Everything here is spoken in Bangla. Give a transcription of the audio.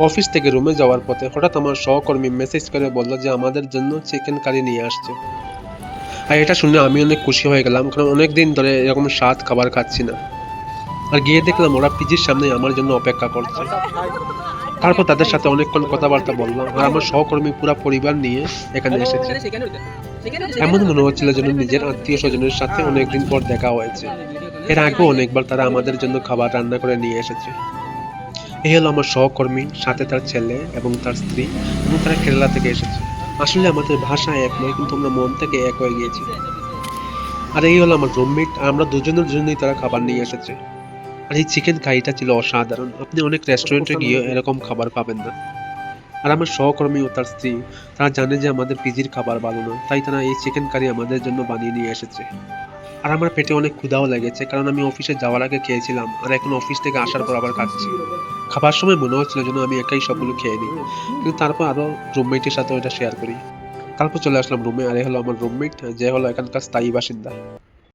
অফিস থেকে রুমে যাওয়ার পথে হঠাৎ আমার সহকর্মী মেসেজ করে বলল যে আমাদের জন্য চিকেন কারি নিয়ে আসছে। আর এটা শুনে আমি অনেক খুশি হয়ে গেলাম, কারণ অনেকদিন ধরে এরকম স্বাদ খাবার খাচ্ছি না। আর গিয়ে দেখলাম ওরা পিজির সামনে আমার জন্য অপেক্ষা করছে। তারপর তাদের সাথে অনেকক্ষণ কথাবার্তা বললাম, আর আমার সহকর্মী পুরো পরিবার নিয়ে এখানে এসেছে। এমন মনে হচ্ছিল যেন নিজের আত্মীয় স্বজনের সাথে অনেকদিন পর দেখা হয়েছে। এর আগেও অনেকবার তারা আমাদের জন্য খাবার রান্না করে নিয়ে এসেছে। এই হলো আমার সহকর্মী, সাথে তার ছেলে এবং তার স্ত্রী, এবং তারা কেরালা থেকে এসেছে। আসলে আমাদের ভাষা এক নয়, কিন্তু আমরা মন থেকে এক হয়ে গিয়েছি। আর এই হলো আমার রুমমেট, আর আমরা দুজনের জন্যই তারা খাবার নিয়ে এসেছে। আর এই চিকেন কারিটা ছিল অসাধারণ, আপনি অনেক রেস্টুরেন্টে গিয়ে এরকম খাবার পাবেন না। আর আমার সহকর্মী ও তার স্ত্রী, তারা জানে যে আমাদের পিজির খাবার ভালো না, তাই তারা এই চিকেন কারি আমাদের জন্য বানিয়ে নিয়ে এসেছে। আর আমার পেটে অনেক ক্ষুধাও লেগেছে, কারণ আমি অফিসে যাওয়ার আগে খেয়েছিলাম, আর এখন অফিস থেকে আসার পর আবার খাচ্ছি। খাবার সময় মনে হচ্ছিল যেন আমি একাই সবগুলো খেয়ে নিই, কিন্তু তারপর আরো রুমমেটের সাথে ওটা শেয়ার করি। তারপর চলে আসলাম রুমে, আর এ হলো আমার রুমমেট, যে হলো এখানকার স্থায়ী বাসিন্দা।